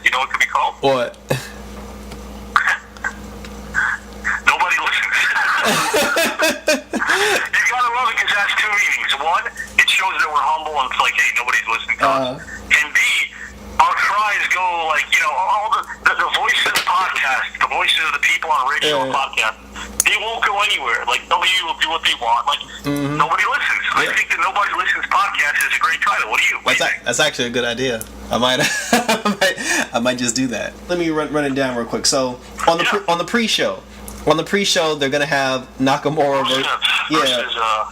You know what it could be called? What? Nobody listens. You gotta love it because that's two meanings. One, it shows that we're humble and it's like, hey, nobody's listening to us. And B, our cries go like, all the voices of the podcast, the voices of the people on radio and podcast, they won't go anywhere. Like, W will do what they want. Like, nobody listens. I think the Nobody Listens podcast is a great title. What do you think? That's actually a good idea. I might I might just do that. Let me run it down real quick. So, on the pre-show, they're gonna have Nakamura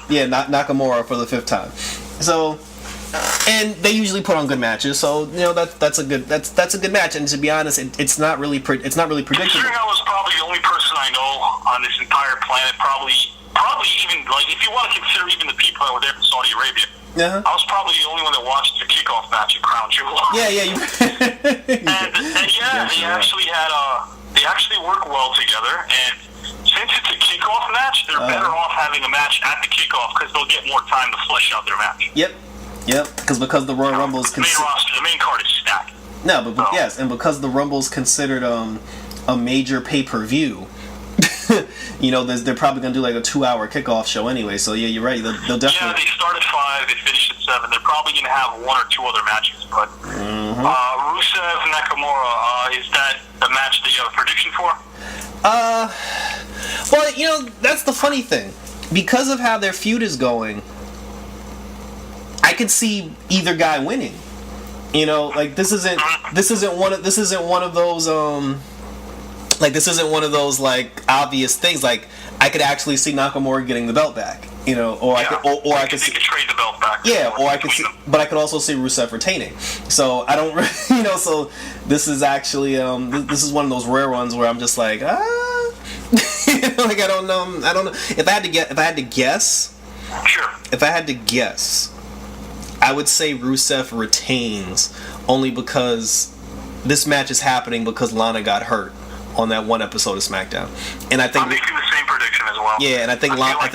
Nakamura for the 5th time. So, and they usually put on good matches. So that's a good match. And to be honest, it's not really predictable. Considering I was probably the only person I know on this entire planet, probably even like if you want to consider even the people that were there from Saudi Arabia. I was probably the only one that watched the kickoff match at Crown Jewel. They actually work well together, and since it's a kickoff match, they're better off having a match at the kickoff because they'll get more time to flesh out their match. Yep, because the Royal Rumble is the main roster, the main card is stacked. No, but yes, and because the Rumble's considered a major pay-per-view, they're probably gonna do like a 2-hour kickoff show anyway. So yeah, you're right. They'll definitely. Yeah, they start at 5, they finish at 7. They're probably gonna have 1 or 2 other matches, but Rusev Nakamura, is that the match that you have a prediction for? Well, that's the funny thing. Because of how their feud is going, I could see either guy winning. Like this isn't one of those like obvious things. Like I could actually see Nakamura getting the belt back. I could see trade the belt back. Yeah, or I could see, but I could also see Rusev retaining. So I don't, So this is actually this is one of those rare ones where I'm just like like I don't know. If I had to guess, sure. If I had to guess, I would say Rusev retains only because this match is happening because Lana got hurt on that one episode of SmackDown, and I think I'm making the same prediction as well. Yeah, and I think Lana's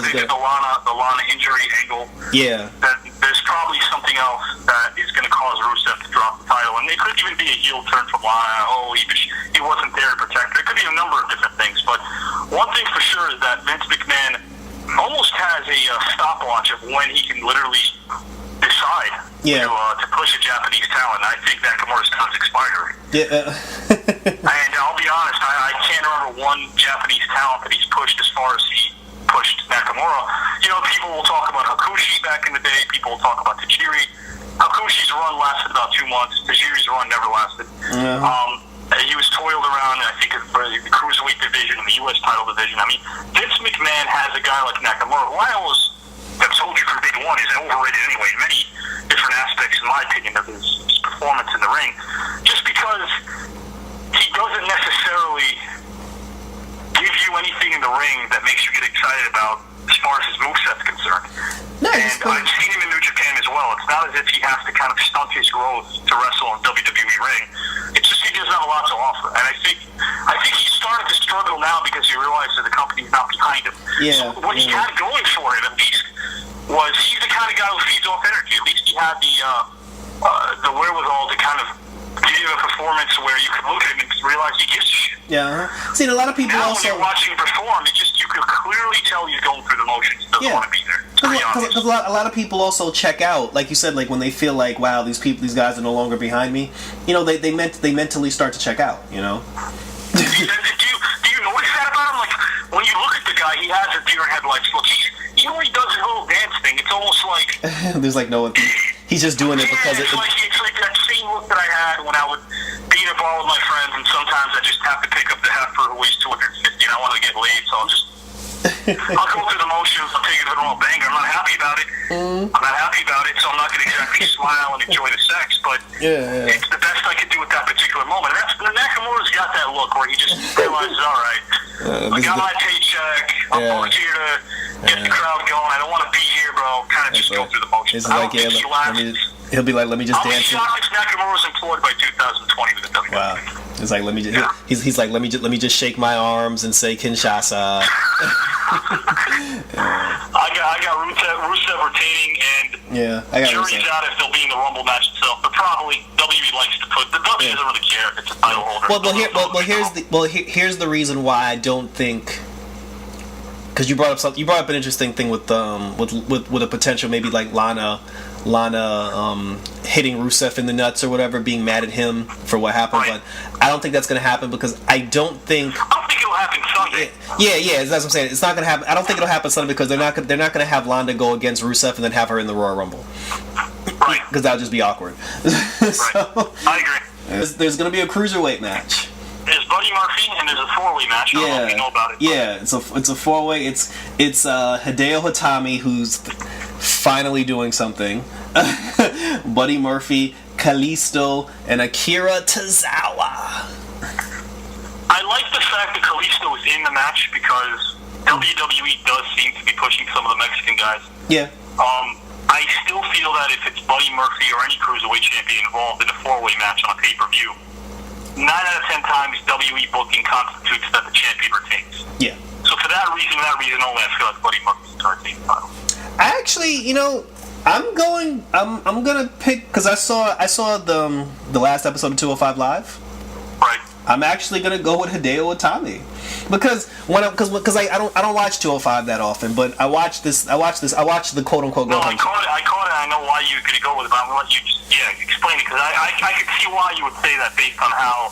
good. The Lana injury angle. Yeah. That there's probably something else that is going to cause Rusev to drop the title, and it could even be a heel turn from Lana. He wasn't there to protect her. It could be a number of different things, but one thing for sure is that Vince McMahon almost has a stopwatch of when he can literally decide to push a Japanese talent. I think that Nakamura's time's expired already. Yeah. And I'll be honest, I can't remember one Japanese talent that he's pushed as far as he pushed Nakamura. People will talk about Hakushi back in the day. People will talk about Tajiri. Hakushi's run lasted about 2 months. Tajiri's run never lasted. He was toiled around, I think, for the Cruiserweight division and the U.S. title division. I mean, Vince McMahon has a guy like Nakamura, who I always have told you from day one is overrated anyway in many different aspects, in my opinion, of his performance in the ring. Just because he doesn't necessarily give you anything in the ring that makes you get excited about as far as his moveset's concerned. And I've seen him in New Japan as well. It's not as if he has to kind of stunt his growth to wrestle in WWE ring. It's just he doesn't have a lot to offer. And I think he's starting to struggle now because he realizes that the company's not behind him. So what he had going for him, at least, was he's the kind of guy who feeds off energy. At least he had the wherewithal to kind of give you a performance where you could look at him and realize he gives a shit. Yeah. See, a lot of people now also... when you're watching him perform, you could clearly tell he's going through the motions. He doesn't want to be there. Because a lot of people also check out, like you said, like when they feel like, wow, these guys are no longer behind me. They mentally start to check out. Do you notice that about him? Like when you look at the guy, he has a deer in headlights look. He does his little dance thing. It's almost like there's like no. He's just doing it because it's like that same look that I had when I would be in a bar with my friends, and sometimes I just have to pick up the heifer who weighs 250, and I want to get laid, so I'll go through the motions. I'll take it to the wrong banger. I'm not happy about it. I'm not happy about it, so I'm not going to exactly smile and enjoy the sex, but it's the best I can do at that particular moment. And Nakamura's got that look where he just realizes, all right, I got my paycheck. I'm booked here to get the crowd going. I don't want to be here, bro. Kind of just go through the motions. He'll be like, let me just dance. I'll be shocked if Nakamura's employed by 2020 with the WWE. Wow. It's like he's like let me just shake my arms and say Kinshasa. I got Rusev retaining, and I got jury's Rusev out if they'll be in the Rumble match itself. But probably WWE likes to put the WWE doesn't really care if it's a title holder. Here's the reason why I don't think. Because you brought up an interesting thing with a potential maybe like Lana hitting Rusev in the nuts or whatever, being mad at him for what happened. Right. But I don't think that's going to happen because I don't think it'll happen Sunday. Yeah, that's what I'm saying. It's not going to happen. I don't think it'll happen Sunday because they're not going to have Lana go against Rusev and then have her in the Royal Rumble. Right. Because that'll just be awkward. So, I agree. There's going to be a cruiserweight match. There's Buddy Murphy and there's a 4-way match. I don't know if you know about it. Yeah, it's a 4-way. It's Hideo Itami who's finally doing something. Buddy Murphy, Kalisto, and Akira Tozawa. I like the fact that Kalisto is in the match because WWE does seem to be pushing some of the Mexican guys. Yeah. I still feel that if it's Buddy Murphy or any cruiserweight champion involved in a 4-way match on a pay-per-view, 9 out of 10 times WWE booking constitutes that the champion retains. Yeah. So for that reason only, I feel like Buddy Murphy's going to retain the title. I actually, I'm gonna pick because I saw the last episode of 205 Live. Right. I'm actually gonna go with Hideo Itami because I don't watch 205 that often, but I watched the quote unquote. No, I caught it. I know why you're gonna go with it, but I'm gonna let you explain it because I could see why you would say that based on how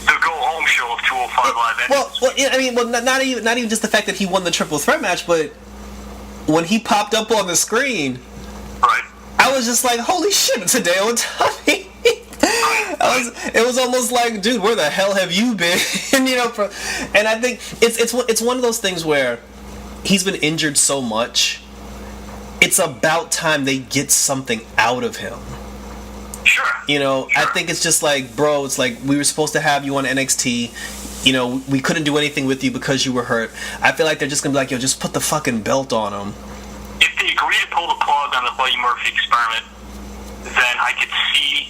the go home show of 205 Live ended. Not even just the fact that he won the triple threat match, but when he popped up on the screen, right, I was just like, holy shit, it's Hideo Itami. It was almost like, dude, where the hell have you been? And I think it's one of those things where he's been injured so much. It's about time they get something out of him. Sure. I think it's just like, bro, it's like we were supposed to have you on NXT. We couldn't do anything with you because you were hurt. I feel like they're just gonna be like, yo, just put the fucking belt on him. If they agree to pull the plug on the Buddy Murphy experiment, then I could see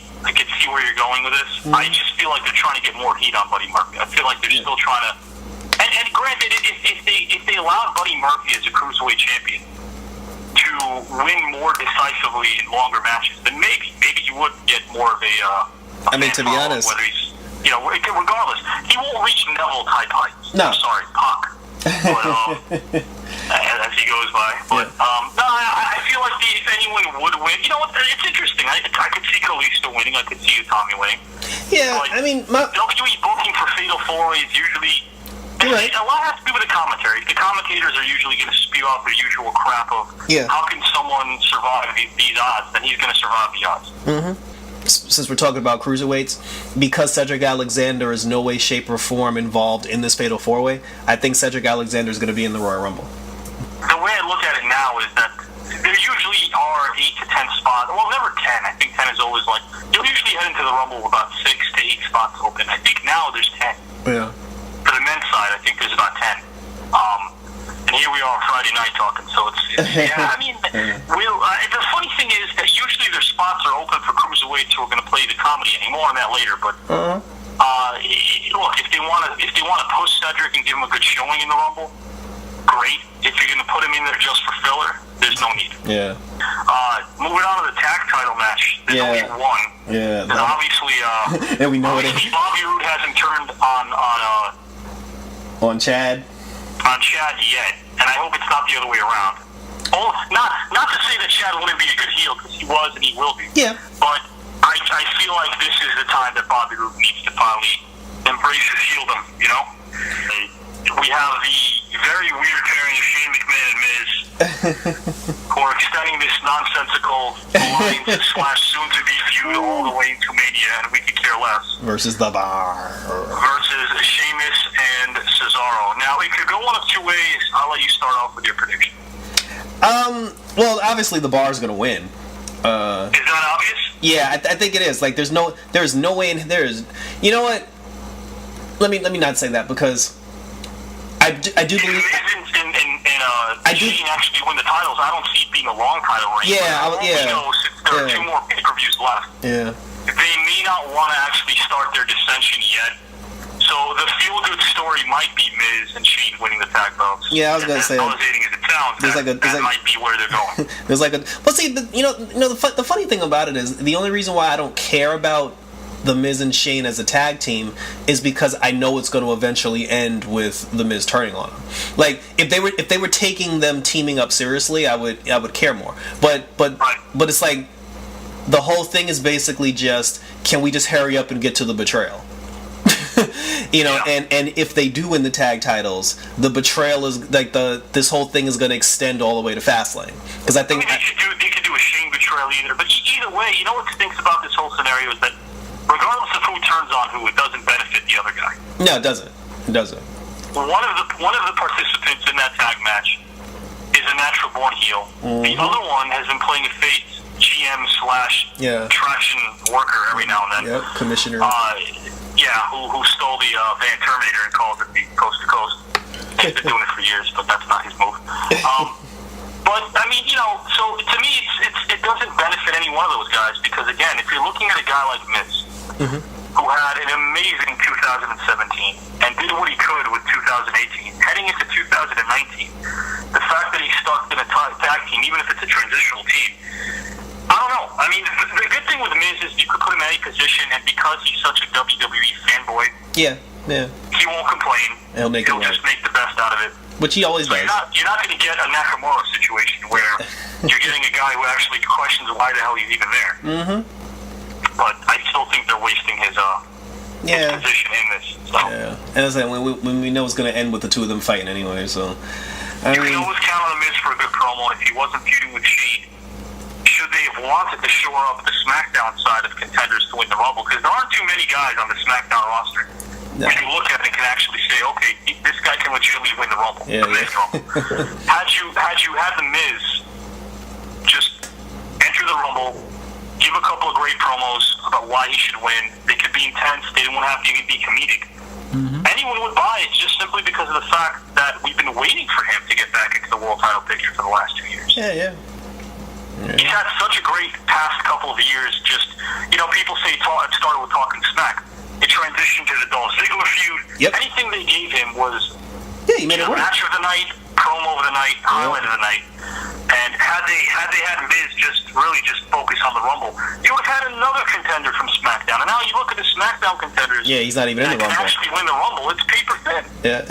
where you're going with this. Mm-hmm. I just feel like they're trying to get more heat on Buddy Murphy. I feel like they're still trying to. And granted, if they allowed Buddy Murphy as a cruiserweight champion to win more decisively in longer matches, then maybe you would get more of a. To be honest, whether he's regardless, he won't reach Neville type heights. No, I'm sorry, Pac. But as he goes by, but no, I feel like if anyone would win, it's interesting. I could see Kalisto winning. I could see Utami winning. Yeah, but WWE booking for Fatal 4-Way is usually. Right. A lot has to do with the commentary. The commentators are usually going to spew out their usual crap of how can someone survive these odds, then he's going to survive the odds. Mm-hmm. Since we're talking about cruiserweights, because Cedric Alexander is no way, shape, or form involved in this Fatal 4-Way, I think Cedric Alexander is going to be in the Royal Rumble. The way I look at it now is that there usually are 8 to 10 spots. Well, never 10. I think 10 is always like, you'll usually head into the Rumble with about 6 to 8 spots open. I think now there's 10. Yeah. For the men's side, I think there's about 10. And here we are Friday night talking, so it's the funny thing is that usually their spots are open for cruiserweights who are going to play the comedy, and more on that later, but look, if they want to push Cedric and give him a good showing in the Rumble, great. If you're going to put him in there just for filler, there's no need. Yeah. Moving on to the tag title match, there's only one. Yeah. And obviously, and we know obviously Bobby Roode hasn't turned on Chad. On Chad yet, and I hope it's not the other way around. Oh, not to say that Chad wouldn't be a good heel, because he was and he will be. Yeah. But I feel like this is the time that Bobby Roode needs to finally embrace his heeldom, We have the very weird pairing of Shane McMahon and Miz, who are extending this nonsensical alliance / soon-to-be feud all the way into Mania, and we could care less. Versus The Bar. Versus Sheamus and Cesaro. Now, it could go one of two ways. I'll let you start off with your prediction. Well, obviously The Bar's going to win. Is that obvious? Yeah, I think it is. Like, there's no way in there is. You know what? Let me not say that because I do believe. Shane actually win the titles. I don't see it being a long title reign. Since there are 2 more pay-per-views left. Yeah. They may not want to actually start their dissension yet. So the feel-good story might be Miz and Shane winning the tag belts. Yeah, I was gonna say. Validating as it sounds, that might be where they're going. There's like a. Well, see, the funny thing about it is the only reason why I don't care about the Miz and Shane as a tag team is because I know it's going to eventually end with the Miz turning on them. Like if they were taking them teaming up seriously, I would care more. But it's like the whole thing is basically just, can we just hurry up and get to the betrayal? And if they do win the tag titles, the betrayal is like this whole thing is going to extend all the way to Fastlane, because I think they could do a Shane betrayal either. But either way, you know what stinks about this whole scenario is that regardless of who turns on who, it doesn't benefit the other guy. No, it doesn't. It doesn't. One of the participants in that tag match is a natural born heel. Mm-hmm. The other one has been playing a face GM / traction worker every now and then. Yep, commissioner. Who stole the Van Terminator and called it the Coast to Coast. He's been doing it for years, but that's not his move. But I mean, so to me, it doesn't benefit any one of those guys, because again, if you're looking at a guy like Miz, mm-hmm. who had an amazing 2017 and did what he could with 2018, heading into 2019, the fact that he's stuck in a tag team, even if it's a transitional team, I don't know. I mean, the good thing with Miz is you could put him in any position, and because he's such a WWE fanboy, he won't complain. He'll just make the best out of it. Which he always does. You're not going to get a Nakamura situation where you're getting a guy who actually questions why the hell he's even there. Mm-hmm. But I still think they're wasting his position in this. So. Yeah, and as I say, when we know it's going to end with the two of them fighting anyway, so you can always count on the Miz for a good promo. If he wasn't feuding with Shane, should they have wanted to shore up the SmackDown side of contenders to win the Rumble? Because there aren't too many guys on the SmackDown roster. No. When you look at it, can actually say, okay, this guy can legitimately win the Rumble, the Miz Rumble. Had you had the Miz just enter the Rumble, give a couple of great promos about why he should win, they could be intense, they didn't want to have to even be comedic. Mm-hmm. Anyone would buy it just simply because of the fact that we've been waiting for him to get back into the world title picture for the last 2 years. Yeah. He's had such a great past couple of years. Just, people say it started with Talking Smack. It transitioned to the Dolph Ziggler feud. Yep. Anything they gave him was he made it work. Match of the night, promo of the night, highlight of the night. And had they had Miz just focus on the Rumble, you would have had another contender from SmackDown. And now you look at the SmackDown contenders. Yeah, he's not even in the Rumble. Can actually win the Rumble. It's paper thin. Yeah,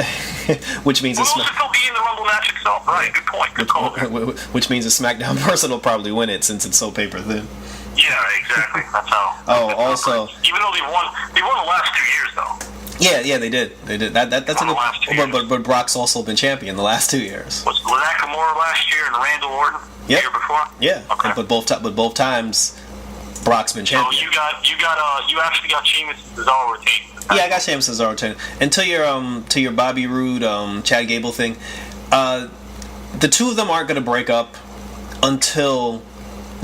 which means it's still be in the Rumble match itself. Right? Good point. Good call. Which means the SmackDown person will probably win it since it's so paper thin. Yeah, exactly. That's how. Also, even though they won the last 2 years though. Yeah, they did. That's a good. But Brock's also been champion the last 2 years. Was Nakamura last year and Randall Orton the year before? Yeah. Okay. But both times, Brock's been champion. So you actually got Sheamus Cesaro retained. Yeah, I got Sheamus Cesaro retained. And to your Bobby Roode, Chad Gable thing, the two of them aren't going to break up until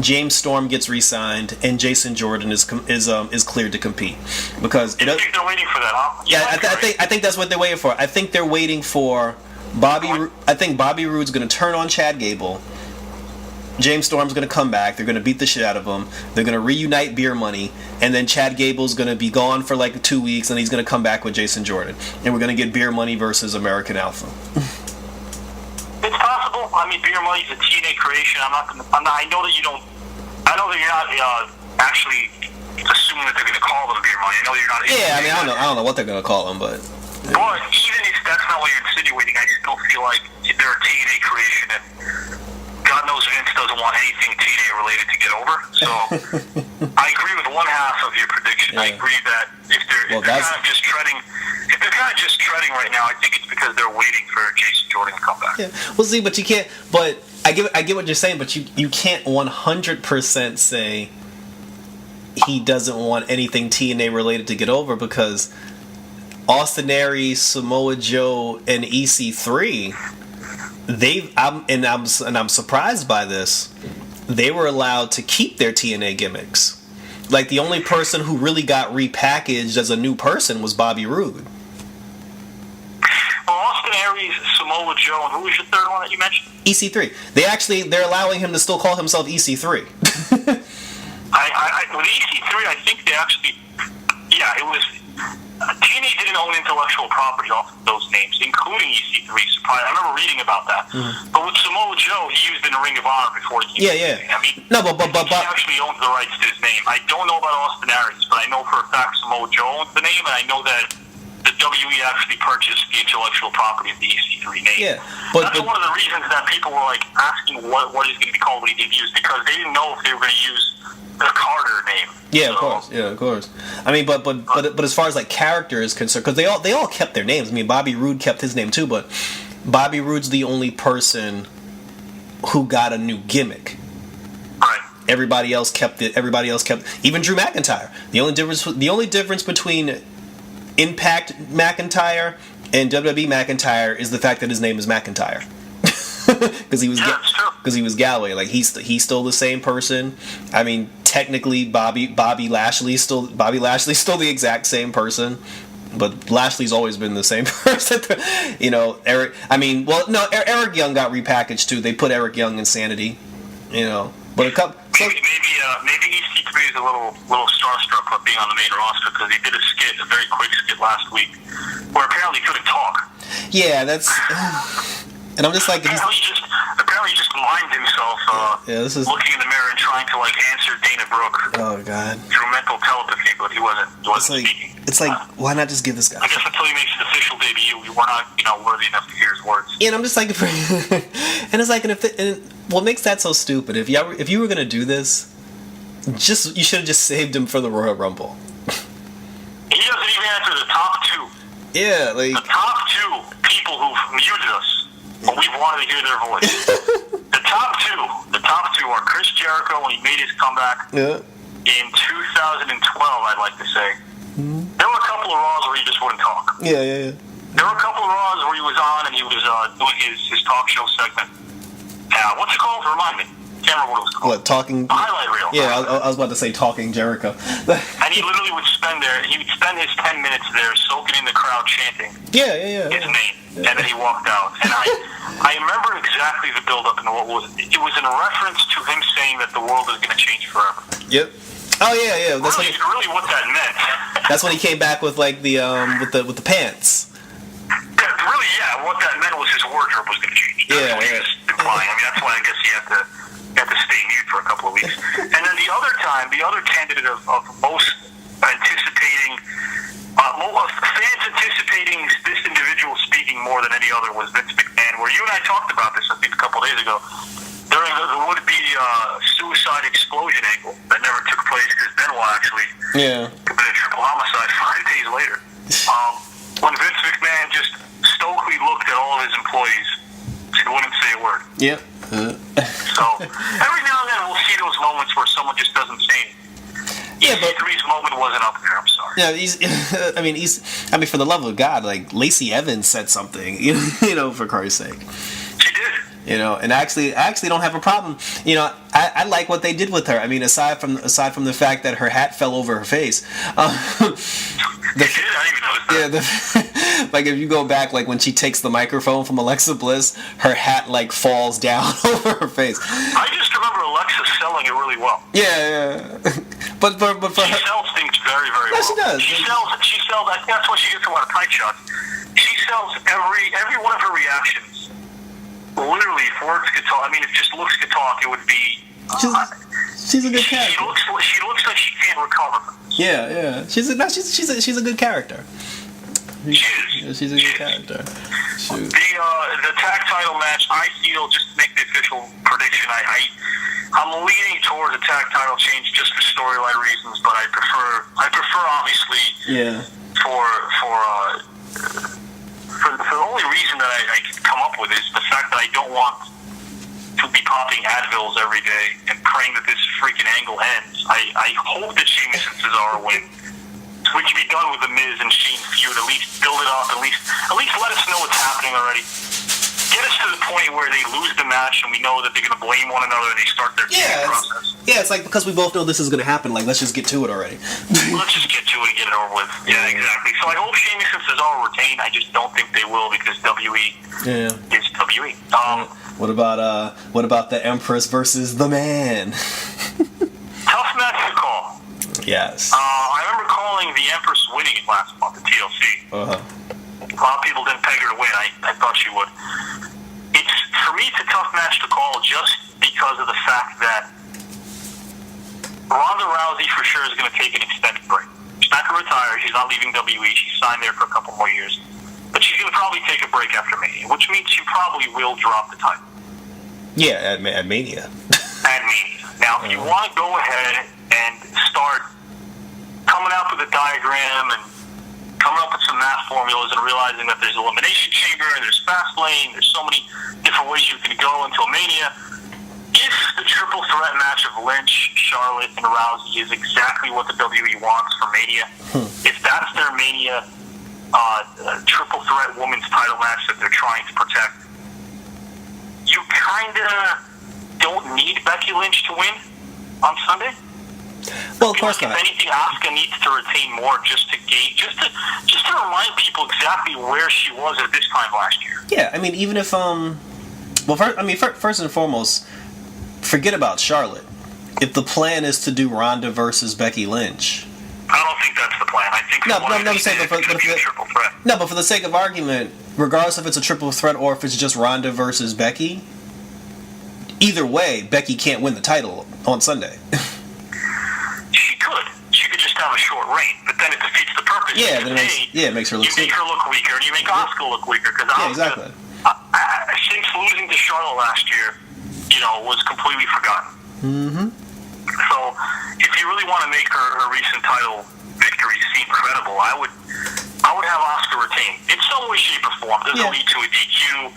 James Storm gets re-signed and Jason Jordan is cleared to compete, because you think they're waiting for that, huh? Yeah, I think that's what they're waiting for. I think they're waiting for Bobby. I think Bobby Roode's going to turn on Chad Gable. James Storm's going to come back. They're going to beat the shit out of him. They're going to reunite Beer Money, and then Chad Gable's going to be gone for like 2 weeks, and he's going to come back with Jason Jordan, and we're going to get Beer Money versus American Alpha. It's possible. I mean, Beer Money's a TNA creation. I know that you don't. I know that you're not actually assuming that they're going to call them Beer Money. I know you're not. Yeah, I mean, I don't know what they're going to call them, but. Yeah. But even if that's not what you're insinuating, I still feel like they're a TNA creation, and God knows Vince doesn't want anything TNA related to get over. So I agree with one half of your prediction. Yeah. I agree that if they're kind of just treading. If they're kind of just treading right now, I think it's because they're waiting for Jason Jordan to come back. Yeah, well, see, but you can't. But I get what you're saying, but you can't 100% say he doesn't want anything TNA related to get over, because Austin Aries, Samoa Joe, and EC3, I'm surprised by this. They were allowed to keep their TNA gimmicks. Like, the only person who really got repackaged as a new person was Bobby Roode. Well, Austin Aries, Samoa Joe, and who was your third one that you mentioned? EC3. They're allowing him to still call himself EC3. With EC3, I think they actually, it was. TNA didn't own intellectual property off of those names, including EC3. I remember reading about that. But with Samoa Joe, he used it in Ring of Honor before he came. Yeah. I mean, no, but he actually owns the rights to his name. I don't know about Austin Aries, but I know for a fact Samoa Joe owns the name, and I know that the WE actually purchased the intellectual property of the EC3 name. Yeah, that's one of the reasons that people were like asking what he's going to be called when he debuts, because they didn't know if they were going to use the Carter name. Yeah, of course. I mean, but as far as like character is concerned, because they all kept their names. I mean, Bobby Roode kept his name too, but Bobby Roode's the only person who got a new gimmick. Right. Everybody else kept it. Even Drew McIntyre. The only difference between Impact McIntyre and WWE McIntyre is the fact that his name is McIntyre. Because he was Galway. Like he's still the same person. I mean, technically, Bobby Lashley's still the exact same person. But Lashley's always been the same person. You know, Eric. I mean, well, no, Eric Young got repackaged too. They put Eric Young in Sanity. You know, but a couple. Maybe EC3 is a little starstruck about being on the main roster, because he did a very quick skit last week where apparently he couldn't talk. Yeah, that's. And I'm just like, apparently he just mimed himself looking in the mirror and trying to like answer Dana Brooke. Oh God. Through mental telepathy, but he wasn't speaking. It's like, why not just give this guy? I guess until he makes his official debut, we were not, worthy enough to hear his words. Yeah, and I'm just like, and it's like, and what makes that so stupid? If you were gonna do this, you should have just saved him for the Royal Rumble. He doesn't even answer the top two. Yeah, like the top two people who muted us, but we wanted to hear their voice. The top two are Chris Jericho when he made his comeback in 2012. I'd like to say. There were a couple of Raws where he just wouldn't talk. Yeah. There were a couple of Raws where he was on and he was doing his talk show segment. What's it called? Remind me. Can't remember what it was called. What, talking? A highlight reel. Yeah, I was about to say Talking Jericho. And he literally would spend his 10 minutes there soaking in the crowd chanting his name. Yeah. And then he walked out. And I remember exactly the build-up and what was it. It was in reference to him saying that the world is going to change forever. Yep. Oh yeah. That's really what that meant. That's when he came back with like the with the pants. Really, yeah. What that meant was his wardrobe was going to change. That's what he was implying. I mean, that's why I guess he had to stay mute for a couple of weeks. And then the other candidate of most anticipating, fans anticipating this individual speaking more than any other was Vince McMahon. Where you and I talked about this, I think, a couple of days ago. During the would-be suicide explosion angle that never took place because Benoit actually committed a triple homicide 5 days later. When Vince McMahon just stoically looked at all of his employees and wouldn't say a word. Yep. So every now and then we'll see those moments where someone just doesn't say anything. Yeah, but EC3's moment wasn't up there. I'm sorry. Yeah, I mean, for the love of God, like Lacey Evans said something, for Christ's sake. She did. And I actually don't have a problem. I like what they did with her. I mean, aside from the fact that her hat fell over her face. I didn't even notice that. Like if you go back, like when she takes the microphone from Alexa Bliss, her hat like falls down over her face. I just remember Alexa selling it really well. Yeah. But for she her, sells things very, very well. She does. She sells. I think that's why she gets a lot of tight shots. She sells every one of her reactions. Literally, if words could talk. I mean, if just looks could talk, it would be. She's a good character. She looks like she can't recover. Yeah. She's a good character. She's a good character. Shoot. The tag title match, I feel, just to make the official prediction, I'm leaning toward the tag title change just for storyline reasons, but I prefer obviously for the only reason that I can come up with is the fact that I don't want to be popping Advils every day and praying that this freaking angle ends. I hope that Sheamus and Cesaro win. So we can be done with the Miz and Shane feud. At least build it up. At least let us know what's happening already. Get us to the point where they lose the match and we know that they're going to blame one another and they start their process. Yeah, it's like because we both know this is going to happen. Like, let's just get to it already. Let's just get to it and get it over with. Yeah, exactly. So I hope Sheamus and Cesaro retain. I just don't think they will because WE is WE. What about the Empress versus the Man? Tough match to call. Yes. I remember calling selling the Empress winning it last month at TLC. Uh-huh. A lot of people didn't peg her to win. I thought she would. For me, it's a tough match to call just because of the fact that Ronda Rousey for sure is going to take an extended break. She's not going to retire. She's not leaving WWE. She's signed there for a couple more years. But she's going to probably take a break after Mania, which means she probably will drop the title. Yeah, at Mania. At Mania. Now, if you want to go ahead and start coming up with a diagram and coming up with some math formulas and realizing that there's Elimination Chamber and there's Fastlane, there's so many different ways you can go until Mania. If the triple threat match of Lynch, Charlotte, and Rousey is exactly what the WWE wants for Mania, if that's their Mania triple threat women's title match that they're trying to protect, you kind of don't need Becky Lynch to win on Sunday. Well, of course not. If anything, Asuka needs to retain more just to remind people exactly where she was at this time last year. Yeah, I mean, even if first and foremost, forget about Charlotte. If the plan is to do Ronda versus Becky Lynch, I don't think that's the plan. I think triple threat. No, but for the sake of argument, regardless if it's a triple threat or if it's just Ronda versus Becky, either way, Becky can't win the title on Sunday. She could just have a short reign, but then it defeats the purpose. Yeah, it makes her look. You make her look weaker, and you make Asuka look weaker because exactly. Since losing to Charlotte last year, was completely forgotten. Mm-hmm. So, if you really want to make her recent title victory seem credible, I would have Asuka retain in some way, shape, or form. There's a lead to a DQ.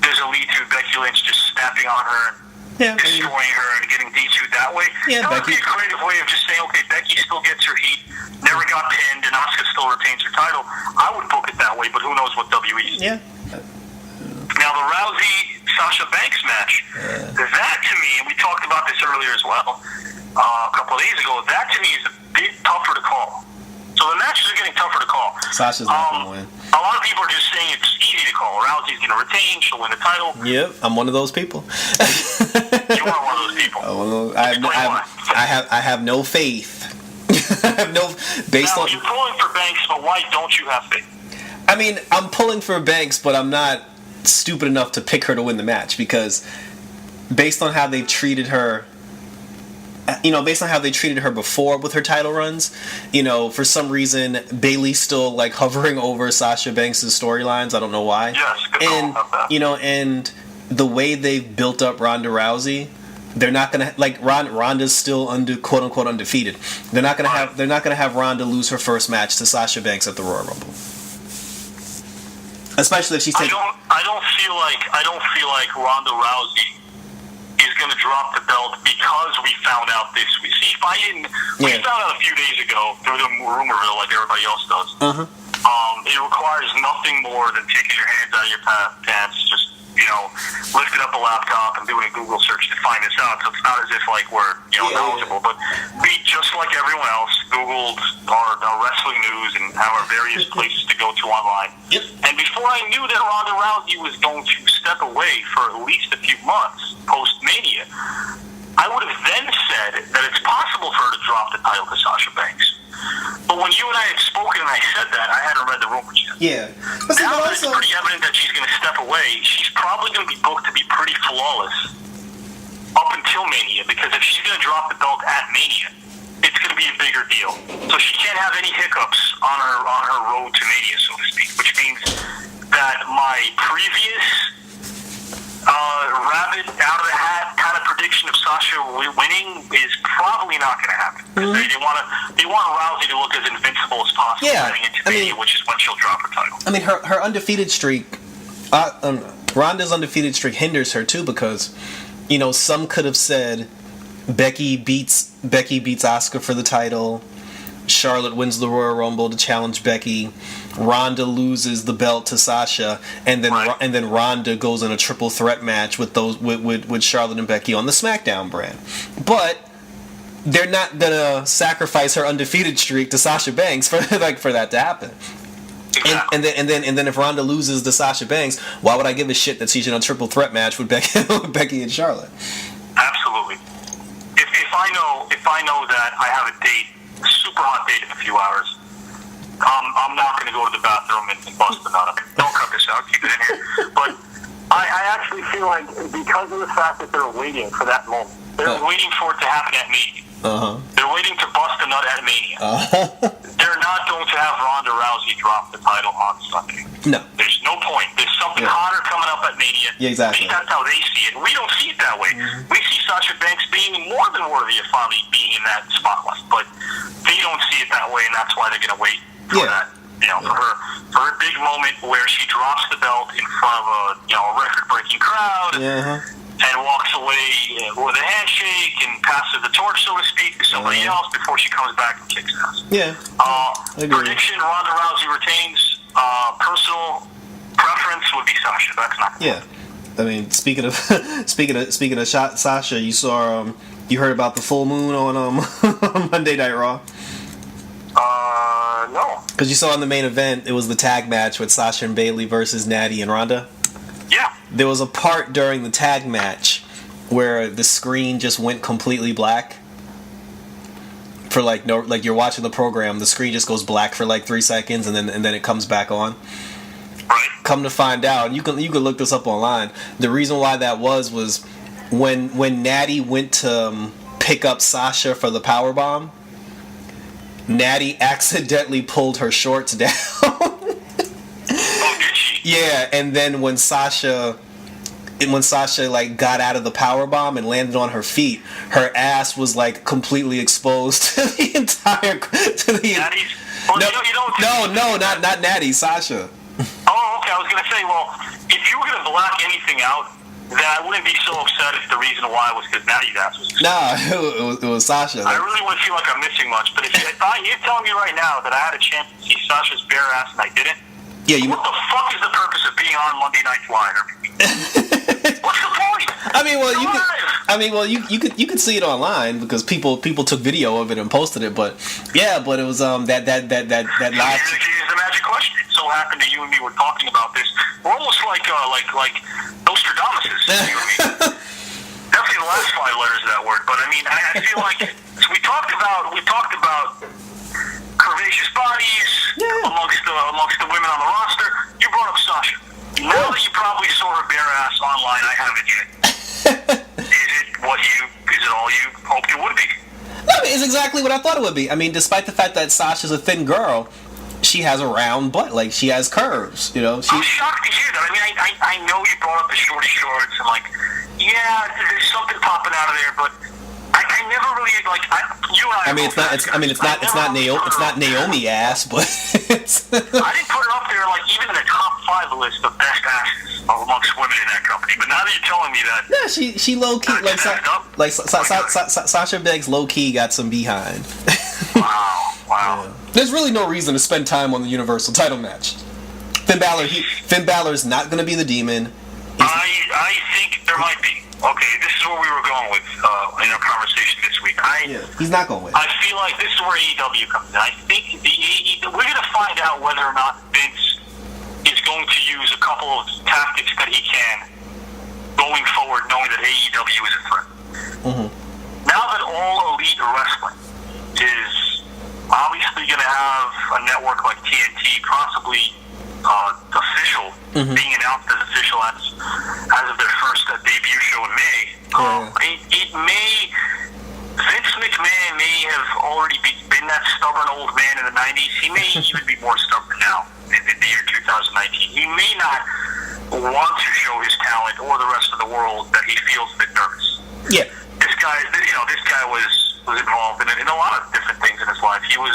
There's a lead to Becky Lynch just snapping on her. Destroying her and getting DQ'd that way. That would be a creative way of just saying, okay, Becky still gets her heat, never got pinned, and Asuka still retains her title. I would book it that way, but who knows what WWE is. Yeah. Now, the Rousey-Sasha Banks match, that to me, and we talked about this earlier as well, a couple of days ago, that to me is a bit tougher to call. So the matches are getting tougher to call. Sasha's not going to win. A lot of people are just saying it's easy to call. Rousey's going to retain. She'll win the title. Yep, I'm one of those people. You are one of those people. I have no faith. I have no based on. You're pulling for Banks, but why don't you have faith? I mean, I'm pulling for Banks, but I'm not stupid enough to pick her to win the match because, based on how they've treated her. Based on how they treated her before with her title runs, for some reason Bayley's still like hovering over Sasha Banks' storylines. I don't know why. Yes, good call. And the way they've built up Ronda Rousey, they're not gonna Ronda's still quote unquote undefeated. They're not gonna have Ronda lose her first match to Sasha Banks at the Royal Rumble. Especially if she's taking. I don't feel like Ronda Rousey is going to drop the belt because we found out this week. See, we found out a few days ago through the rumor mill like everybody else does. Uh-huh. It requires nothing more than taking your hands out of your pants, just lifting up a laptop and doing a Google search to find this out. So it's not as if like we're knowledgeable, but we just like everyone else Googled our wrestling news and have our various places to go to online. Yep. And before I knew that Ronda Rousey was going to step away for at least a few months post-Mania, I would have then said that it's possible for her to drop the title to Sasha Banks. But when you and I had spoken and I said that, I hadn't read the rumors yet. Yeah. But now that it's pretty evident that she's going to step away, she's probably going to be booked to be pretty flawless up until Mania, because if she's going to drop the belt at Mania, it's going to be a bigger deal. So she can't have any hiccups on her road to Mania, so to speak, which means that my previous rabbit out of the hat kind of prediction of Sasha winning is probably not going to happen. Mm-hmm. They want Rousey to look as invincible as possible heading into Mania, which is when she'll drop her title. I mean, her undefeated streak, Ronda's undefeated streak hinders her too because, some could have said Becky beats Asuka for the title. Charlotte wins the Royal Rumble to challenge Becky. Ronda loses the belt to Sasha, and then Ronda goes in a triple threat match with Charlotte and Becky on the SmackDown brand. But they're not gonna sacrifice her undefeated streak to Sasha Banks for that to happen. Exactly. And then if Ronda loses to Sasha Banks, why would I give a shit that she's in a triple threat match with Becky and Charlotte? Absolutely. If I know that I have a date, a super hot date in a few hours, I'm not going to go to the bathroom and bust a nut. I mean, don't cut this out. Keep it in here. But I actually feel like because of the fact that they're waiting for that moment, they're waiting for it to happen at Mania. They're waiting to bust a nut at Mania. They're not going to have Ronda Rousey drop the title on Sunday. No. There's no point. There's something hotter coming up at Mania. Yeah, exactly. That's how they see it. We don't see it that way. We see Sasha Banks being more than worthy of finally being in that spotlight. But they don't see it that way, and that's why they're going to wait for that. You know, for her big moment where she drops the belt in front of a record-breaking crowd and walks away with a handshake and passes the torch, so to speak, to somebody else before she comes back and kicks ass. Yeah. Prediction: Ronda Rousey retains. Personal preference would be Sasha. That's not. Yeah. I mean, speaking of Sasha, you saw you heard about the full moon on on Monday Night Raw. No. Because you saw in the main event, it was the tag match with Sasha and Bayley versus Natty and Ronda. Yeah. There was a part during the tag match where the screen just went completely black. For like you're watching the program, the screen just goes black for like 3 seconds, and then it comes back on. Right. Come to find out, you can look this up online. The reason why that was when Natty went to pick up Sasha for the powerbomb, Natty accidentally pulled her shorts down. Oh, did she? Yeah, and then when Sasha like got out of the powerbomb and landed on her feet, her ass was like completely exposed to the entire Natty's? Well, no, not Natty, Sasha. Oh, okay. I was gonna say, well, if you were gonna black anything out, then I wouldn't be so upset if the reason why was because Natty's ass was exposed. Nah, it was Sasha. I really wouldn't feel like I'm missing much, but if you're telling me right now that I had a chance to see Sasha's bare ass and I didn't, what the fuck is the purpose of being on Monday Night Live? What's the point? You could see it online because people took video of it and posted it, but it was that live. Here's the magic question. It so happened that you and me were talking about this. We're almost like Nostradamus. You know what I mean? Definitely the last 5 letters of that word, but I mean, I feel like we talked about curvaceous bodies amongst the women on the roster. You brought up Sasha. Now that you probably saw her bare ass online, I haven't yet. Is it all you hoped it would be? No, it's exactly what I thought it would be. I mean, despite the fact that Sasha's a thin girl, she has a round butt. Like, she has curves, you know? I'm shocked to hear that. I mean, I know you brought up the shorty shorts and, like, there's something popping out of there, but I never really, like, you and I... It's not Naomi ass, but it's... I didn't put it up there, like, even in the top 5 list of best asses amongst women in that company, but now that you're telling me that... Yeah, she low-key, Sasha Banks low-key got some behind. Wow. Yeah. There's really no reason to spend time on the Universal title match. Finn Balor's not going to be the demon. I think there might be. Okay, this is where we were going with in our conversation this week. He's not going with. I feel like this is where AEW comes in. I think we're going to find out whether or not Vince is going to use a couple of tactics that he can going forward, knowing that AEW is a threat. Now that All Elite Wrestling is obviously going to have a network like TNT, possibly official, being announced as official as of their first debut show in May. Vince McMahon may have already been that stubborn old man in the 90s. He may even be more stubborn now in the year 2019. He may not want to show his talent or the rest of the world that he feels a bit nervous. Yeah. This guy was involved in a lot of different things in his life. He was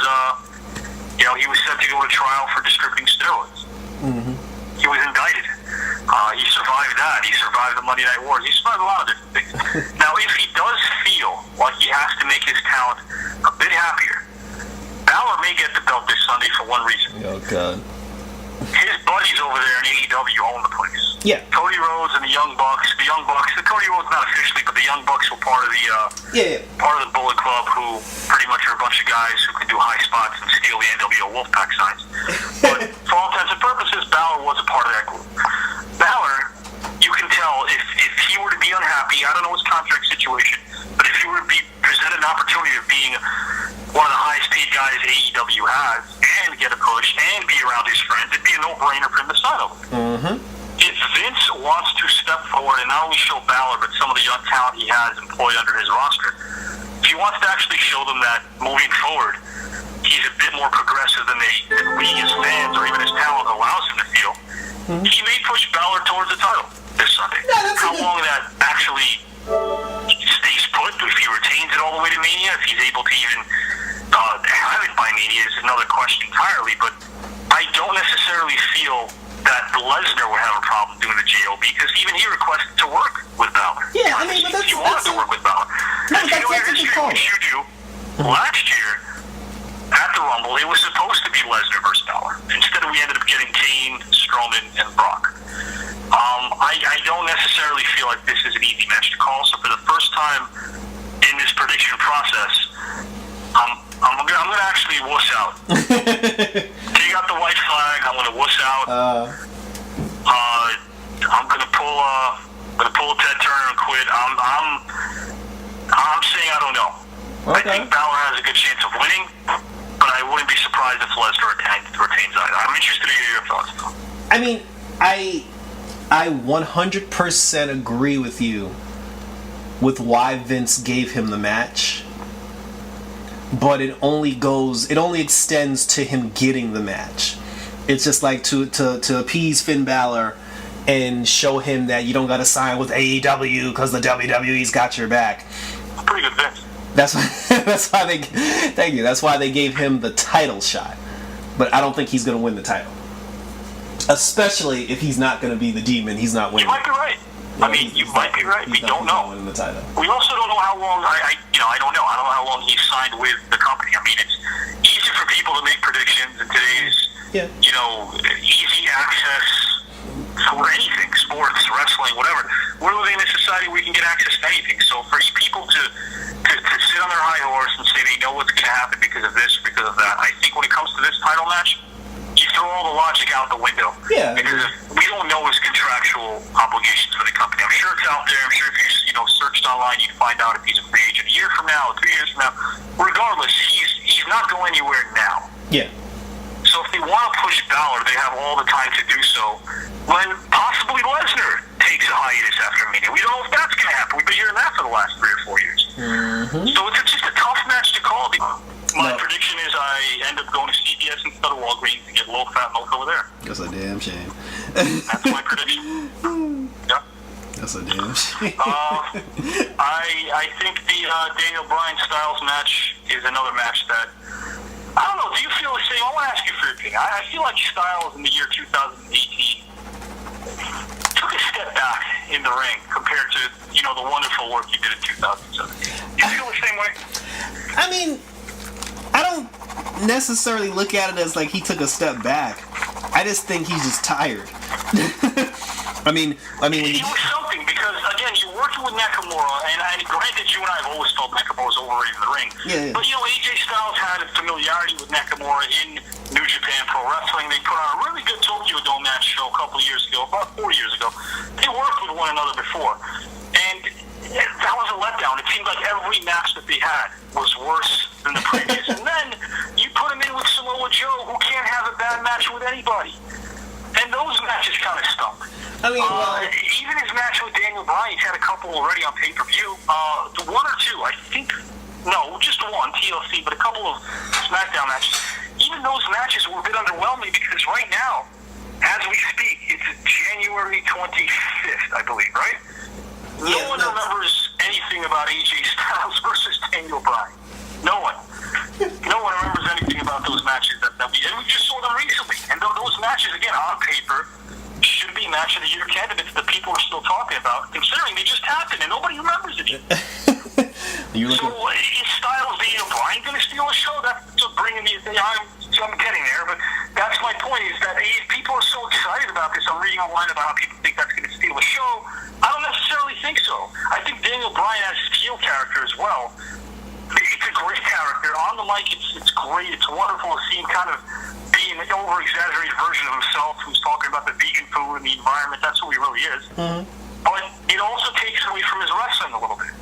set to go to trial for distributing steroids. He was indicted. He survived that. He survived the Monday Night Wars. He survived a lot of different things. Now, if he does feel like he has to make his talent a bit happier, Balor may get the belt this Sunday for one reason. Oh, God. His buddies over there in AEW own the place. Yeah. Cody Rhodes and the Young Bucks. Cody Rhodes not officially, but the Young Bucks were part of the Bullet Club, who pretty much are a bunch of guys who can do high spots and steal the NWO Wolfpack signs. But for all intents and purposes, Balor was a part of that group. Balor, you can tell if he were to be unhappy, I don't know his contract situation, but if he were to be presented an opportunity of being one of the highest paid guys guys AEW has and get a push and be around his friends, it'd be a no-brainer for him to sign over. Mm-hmm. If Vince wants to step forward and not only show Balor, but some of the young talent he has employed under his roster, if he wants to actually show them that moving forward, he's a bit more progressive than we as fans or even his talent allows him to feel, he may push Balor towards the title this Sunday. Yeah, how long that actually stays put, if he retains it all the way to Mania, if he's able to even have it by Mania is another question entirely, but I don't necessarily feel that Lesnar would have a problem doing the JOB because even he requested to work with Balor. Yeah, I mean, but he wanted to work with Balor. No, and you know your that's history, which you do, last year at the Rumble, it was supposed to be Lesnar versus Balor. Instead, we ended up getting Kane, Strowman, and Brock. I don't necessarily feel like this is an easy match to call. So for the first time in this prediction process, I'm gonna actually wuss out. Take out the white flag. I'm gonna wuss out. I'm gonna pull a Ted Turner and quit. I'm saying I don't know. Okay. I think Balor has a good chance of winning, but I wouldn't be surprised if Lesnar retains either. I'm interested to hear your thoughts, though. I mean, I 100% agree with you with why Vince gave him the match, but it only extends to him getting the match. It's just like to appease Finn Balor and show him that you don't got to sign with AEW because the WWE's got your back. Pretty good Vince. That's why they gave him the title shot. But I don't think he's going to win the title. Especially if he's not going to be the Demon, he's not winning. You might be right. You might be right. We don't know. The title. We also don't know how long. I don't know. I don't know how long he's signed with the company. I mean, it's easy for people to make predictions in today's, easy access for anything, sports, wrestling, whatever. We're living in a society where we can get access to anything. So for people to sit on their high horse and say they know what's going to happen because of this, because of that, I think when it comes to this title match, you throw all the logic out the window. Yeah. Because we don't know his contractual obligations for the company. I'm sure it's out there. I'm sure if you searched online, you'd find out if he's a free agent a year from now, 3 years from now. Regardless, he's not going anywhere now. Yeah. So if they want to push Balor, they have all the time to do so. When possibly Lesnar takes a hiatus after Mania. We don't know if that's going to happen. We've been hearing that for the last 3 or 4 years. Mm-hmm. So it's just a tough match to call. My prediction is I end up going to CVS instead of Walgreens and get low-fat milk over there. That's a damn shame. That's my prediction. Yeah. That's a damn shame. I think the Daniel Bryan Styles match is another match that, I don't know, do you feel the same? I want to ask you for your opinion. I feel like Styles in the year 2018 took a step back in the ring compared to, the wonderful work he did in 2017. Do you feel the same way? I mean, I don't necessarily look at it as like he took a step back. I just think he's just tired. I mean, when he was something because again, you're working with Nakamura, and granted, you and I have always felt Nakamura was overrated in the ring. Yeah. But AJ Styles had a familiarity with Nakamura in New Japan Pro Wrestling. They put on a really good Tokyo Dome match show a couple of years ago, about 4 years ago. They worked with one another before, and that was a letdown. It seemed like every match that they had was worse than the previous. And then you put him in with Samoa Joe, who can't have a bad match with anybody. And those matches kind of stunk. I mean, even his match with Daniel Bryan, he's had a couple already on pay-per-view. One or two, I think. No, just one, TLC, but a couple of SmackDown matches. Even those matches were a bit underwhelming because right now, as we speak, it's January 25th, I believe, right? No one remembers anything about AJ Styles versus Daniel Bryan. No one. No one remembers anything about those matches that we just saw them recently. And those matches, again, on paper, should be match of the year candidates that people are still talking about, considering they just happened and nobody remembers it yet. So is Styles Daniel Bryan going to steal a show? That's bringing me. I'm getting there, but that's my point. Is that if people are so excited about this, I'm reading online about how people think that's going to steal a show. I don't necessarily think so. I think Daniel Bryan has a heel character as well. It's a great character. On the mic, it's great. It's wonderful to see him kind of be an over-exaggerated version of himself who's talking about the vegan food and the environment. That's who he really is. Mm-hmm. But it also takes away from his wrestling a little bit.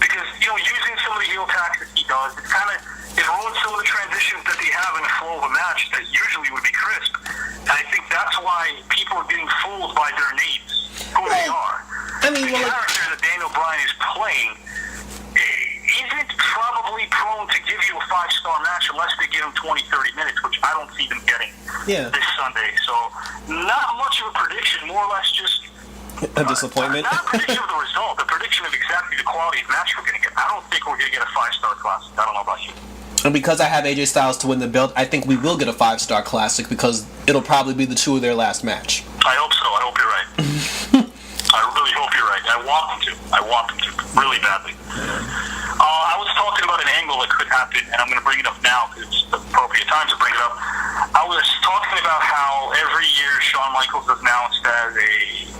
Because, using some of the heel tactics he does, it It ruins some of the transitions that they have in the flow of a match that usually would be crisp. And I think that's why people are getting fooled by their names, who they are. I mean, the character that Daniel Bryan is playing isn't probably prone to give you a 5-star match unless they give him 20, 30 minutes, which I don't see them getting this Sunday. So not much of a prediction, more or less just a disappointment. Not a prediction of the result, a prediction of exactly the quality of match we're going to get. I don't think we're going to get a 5-star classic. I don't know about you. And because I have AJ Styles to win the belt, I think we will get a 5-star classic because it'll probably be the 2 of their last match. I hope so. I hope you're right. I really hope you're right. I want them to. Really badly. I was talking about an angle that could happen, and I'm going to bring it up now because it's the appropriate time to bring it up. I was talking about how every year Shawn Michaels is announced as a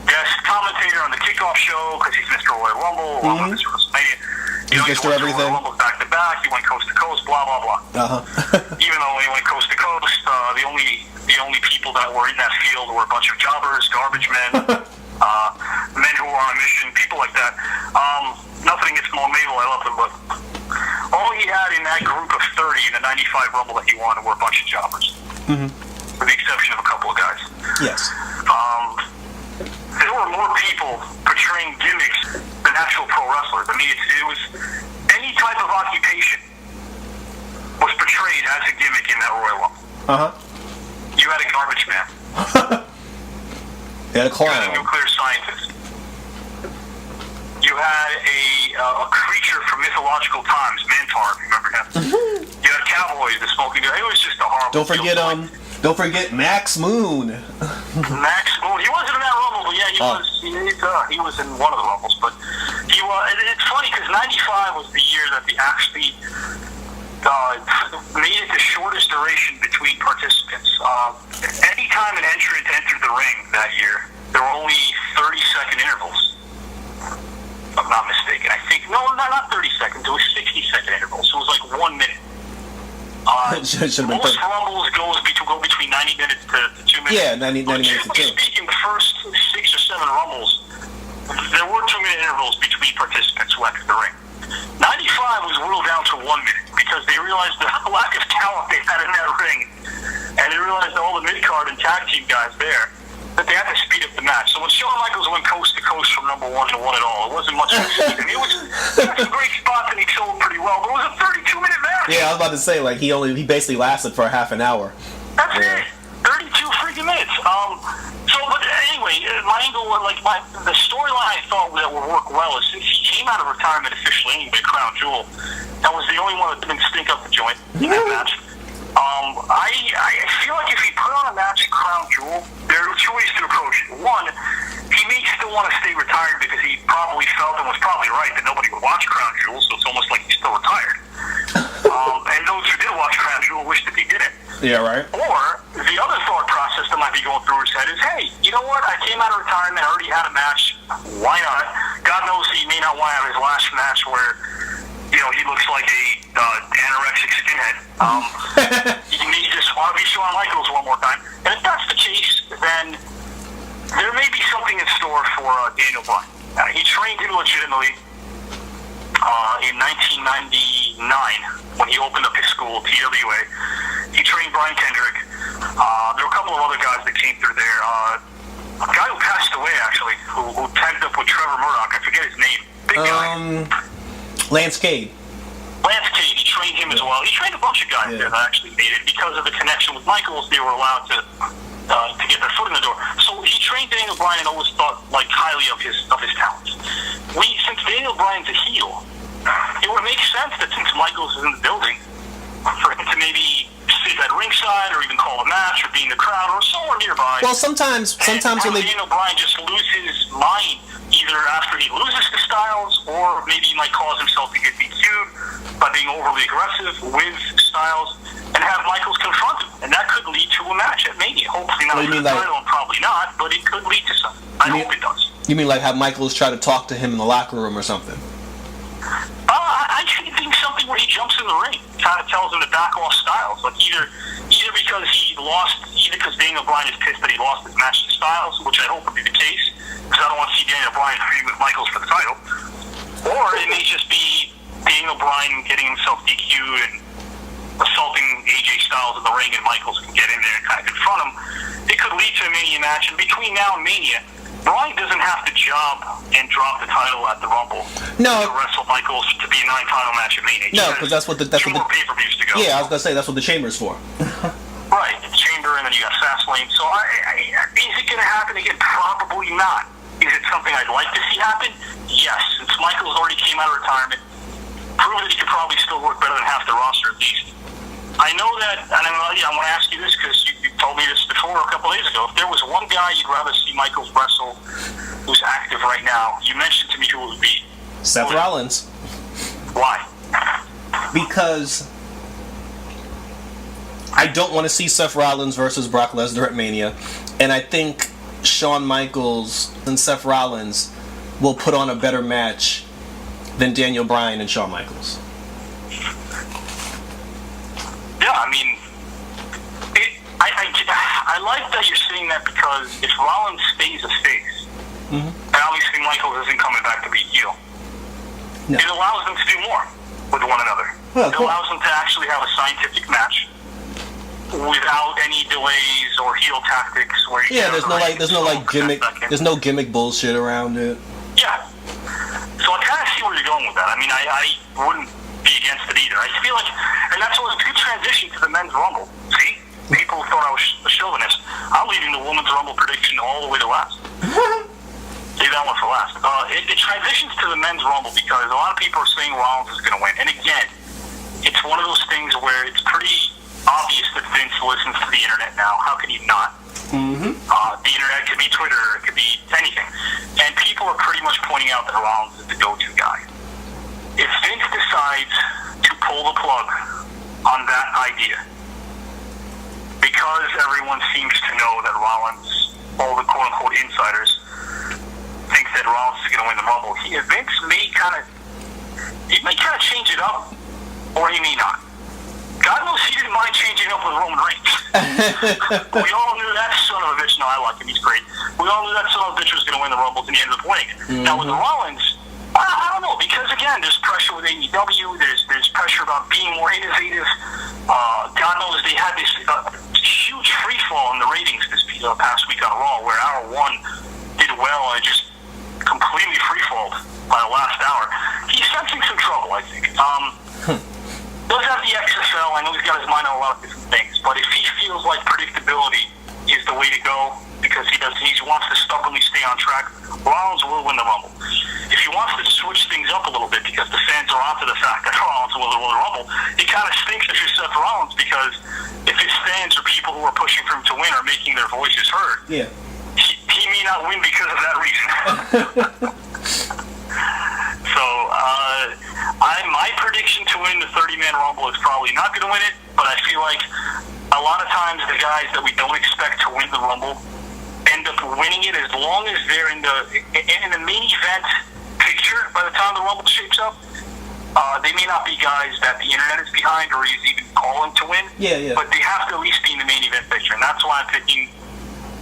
guest commentator on the kickoff show because he's Mr. Royal Rumble, Mr. WrestleMania. You know, he's Mr. Everything. Royal Rumble back to back. He went coast to coast. Blah blah blah. Even though he went coast to coast, the only people that were in that field were a bunch of jobbers, garbage men. Men who were on a mission, people like that. Nothing against Mo Mabel, I love them, but all he had in that group of 30 in the 95 Rumble that he won were a bunch of jobbers. With the exception of a couple of guys. Yes. There were more people portraying gimmicks than actual pro wrestlers. I mean, it was any type of occupation was portrayed as a gimmick in that Royal Rumble. You had a garbage man. You had a clown. You had a nuclear scientist. You had a creature from mythological times, Mantar, if you remember him. You had cowboys, the smoking guy. It was just a horrible. Don't forget Max Moon. Max Moon. He wasn't in that Rumble, but yeah, he was in one of the Rumbles. But he was. It's funny because '95 was the year that they actually made it the shortest duration between participants. Anytime an entrant entered the ring that year, there were only 30-second intervals. If I'm not mistaken. I think, no, not 30 seconds. It was 60-second intervals. So it was like 1 minute. Most Rumbles go between 90 minutes to 2 minutes. Yeah, 90 minutes to 2. Speaking, the first 6 or 7 Rumbles, there were 2-minute intervals between participants who entered the ring. 95 was whittled down to 1 minute because they realized the lack of talent they had in that ring, and they realized all the mid-card and tag team guys there, that they had to speed up the match. So when Shawn Michaels went coast to coast from number 1 to won it all, it wasn't much of a speed. I mean, he had some great spots and he sold pretty well, but it was a 32-minute match. Yeah, I was about to say, like, he basically lasted for a half an hour. That's it. 32 freaking minutes. But anyway, my angle, the storyline I thought that would work well is since he came out of retirement officially anyway, Crown Jewel, that was the only one that didn't stink up the joint in that match. I feel like if he put on a match at Crown Jewel, there are 2 ways to approach it. One, he may still want to stay retired because he probably felt and was probably right that nobody would watch Crown Jewel, so it's almost like he's still retired. And those who did watch Crown Jewel wish that he didn't. Yeah, right. Or the other thought process that might be going through his head is, hey, you know what? I came out of retirement, I already had a match. Why not? God knows he may not want to have his last match where, he looks like a anorexic skinhead. He may just want to be Shawn Michaels one more time. And if that's the case, then there may be something in store for Daniel Bryan. He trained him legitimately in 1999 when he opened up his school, TWA. He trained Brian Kendrick. There were a couple of other guys that came through there. A guy who passed away, actually, who tagged up with Trevor Murdoch. I forget his name. Big guy. Lance Cade. He trained him as well. He trained a bunch of guys there that actually made it. Because of the connection with Michaels, they were allowed to get their foot in the door. So he trained Daniel Bryan and always thought highly of his talents. Since Daniel Bryan's a heel, it would make sense that since Michaels is in the building, for him to maybe sit at ringside or even call a match or be in the crowd or somewhere nearby. Well, sometimes when Daniel Bryan just lose his mind either after he loses to Styles or maybe he might cause himself to get DQ'd by being overly aggressive with Styles and have Michaels confront him. And that could lead to a match at Mania. Hopefully not for the title and probably not, but it could lead to something. I hope it does. You mean like have Michaels try to talk to him in the locker room or something? I think something where he jumps in the ring, kind of tells him to back off Styles. Like either because he lost, either because Daniel Bryan is pissed that he lost his match to Styles, which I hope would be the case, because I don't want to see Daniel Bryan feud with Michaels for the title. Or it may just be Daniel Bryan getting himself DQ'd and assaulting AJ Styles in the ring and Michaels can get in there and kind of confront him, it could lead to a Mania match. And between now and Mania, Bryan doesn't have to job and drop the title at the Rumble to wrestle Michaels to be a 9-title match at Mania. No, because that's what the pay-per-views to go. Yeah, I was gonna say that's what the Chamber's for. Right, the Chamber, and then you got Fastlane. So, is it gonna happen again? Probably not. Is it something I'd like to see happen? Yes. Since Michaels already came out of retirement, proved that he could probably still work better than half the roster at least. I know that, and I want to ask you this because you told me this before a couple days ago. If there was one guy you'd rather see Michaels wrestle who's active right now, you mentioned to me who it would be. Seth Rollins. Why? Because I don't want to see Seth Rollins versus Brock Lesnar at Mania, and I think Shawn Michaels and Seth Rollins will put on a better match than Daniel Bryan and Shawn Michaels. Yeah, I mean, I like that you're saying that because if Rollins stays a face, and obviously Michaels isn't coming back to be heel, it allows them to do more with one another. It allows them to actually have a scientific match without any delays or heel tactics. Where there's no gimmick bullshit around it. Yeah. So I kind of see where you're going with that. I mean, I wouldn't be against it either. I feel like, and that's a good transition to the men's rumble. See, people thought I was a chauvinist. I'm leaving the women's rumble prediction all the way to last. Leave that one for last. It transitions to the men's rumble because a lot of people are saying Rollins is going to win. And again, it's one of those things where it's pretty obvious that Vince listens to the internet now. How can he not? The internet could be Twitter, it could be anything. And people are pretty much pointing out that Rollins is the go-to guy. If Vince decides to pull the plug on that idea, because everyone seems to know that Rollins, all the quote-unquote insiders, think that Rollins is going to win the Rumble, Vince may kind of change it up, or he may not. God knows he didn't mind changing up with Roman Reigns. We all knew that son of a bitch. No, I like him. He's great. We all knew that son of a bitch was going to win the Rumble, and he ended up winning it. Now, with Rollins, I don't know, because, again, there's pressure with AEW. There's pressure about being more innovative. God knows they had this huge free fall in the ratings this past week on Raw, where Hour 1 did well and it just completely free falled by the last hour. He's sensing some trouble, I think. Does have the XFL. I know he's got his mind on a lot of different things, but if he feels like predictability is the way to go because he wants to stubbornly stay on track, Rollins will win the Rumble. If he wants to switch things up a little bit because the fans are onto the fact that Rollins will win the Rumble, it kind of stinks if you're Seth Rollins because if his fans or people who are pushing for him to win are making their voices heard, he may not win because of that reason. So, my prediction to win the 30-man Rumble is probably not going to win it, but I feel like a lot of times the guys that we don't expect to win the Rumble end up winning it as long as they're in the main event picture by the time the Rumble shapes up. They may not be guys that the internet is behind or is even calling to win, but they have to at least be in the main event picture, and that's why I'm picking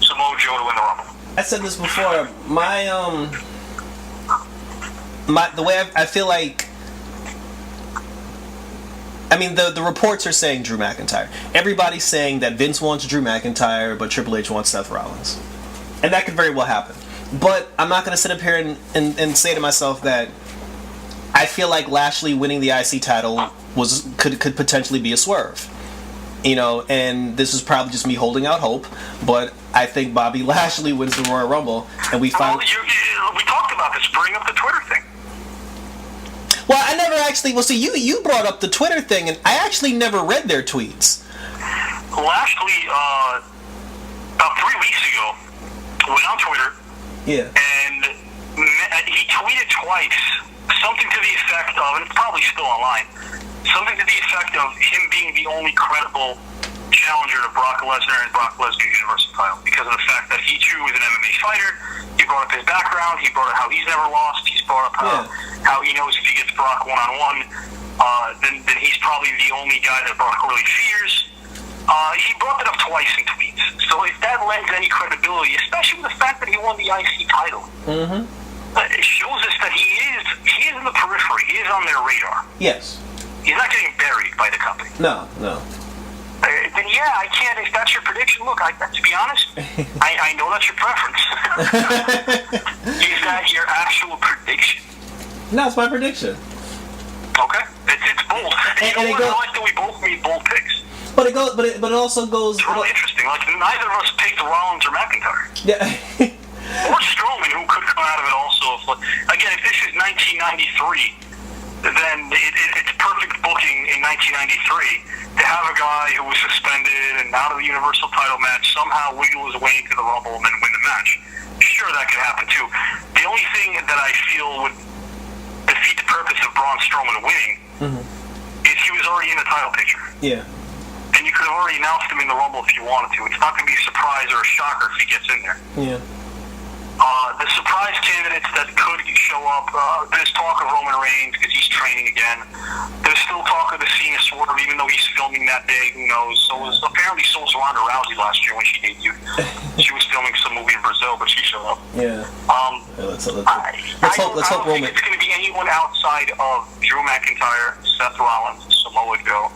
Samoa Joe to win the Rumble. I said this before. The way I feel like, I mean, the reports are saying Drew McIntyre. Everybody's saying that Vince wants Drew McIntyre, but Triple H wants Seth Rollins. And that could very well happen. But I'm not going to sit up here and say to myself that I feel like Lashley winning the IC title could potentially be a swerve. You know, and this is probably just me holding out hope, but I think Bobby Lashley wins the Royal Rumble, and we finally... we talked about this, bring up the Twitter thing. Well, I never actually... Well, see, you brought up the Twitter thing, and I actually never read their tweets. Lashley, about 3 weeks ago, went on Twitter, and he tweeted twice something to the effect of, and it's probably still online, something to the effect of him being the only credible challenger to Brock Lesnar and Brock Lesnar's Universal title because of the fact that he too is an MMA fighter. He brought up his background. He brought up how he's never lost. He's brought up how he knows if he gets Brock one-on-one, then he's probably the only guy that Brock really fears. He brought it up twice in tweets. So if that lends any credibility, especially with the fact that he won the IC title, it shows us that he is in the periphery. He is on their radar. Yes. He's not getting buried by the company. No. Then yeah, I can't. If that's your prediction, look. To be honest, I know that's your preference. Is that your actual prediction? No, it's my prediction. Okay, it's bold. And you know what? I like that we both made bold picks. But it also goes. It's really interesting. Like neither of us picked Rollins or McIntyre. Yeah. Or Strowman, who could come out of it also. Again, if this is 1993, then it's perfect booking in 1993 to have a guy who was suspended and out of the Universal title match somehow wiggle his way into the Rumble and then win the match. Sure, that could happen too. The only thing that I feel would defeat the purpose of Braun Strowman winning is he was already in the title picture. Yeah. And you could have already announced him in the Rumble if you wanted to. It's not going to be a surprise or a shocker if he gets in there. Yeah. The surprise candidates that could show up, there's talk of Roman Reigns because he's training again. There's still talk of the Cena Swerve, even though he's filming that day. Who knows? Apparently so was Ronda Rousey last year when she debuted. She was filming some movie in Brazil, but she showed up. Yeah. Let's hope I don't think it's going to be anyone outside of Drew McIntyre, Seth Rollins, Samoa Joe,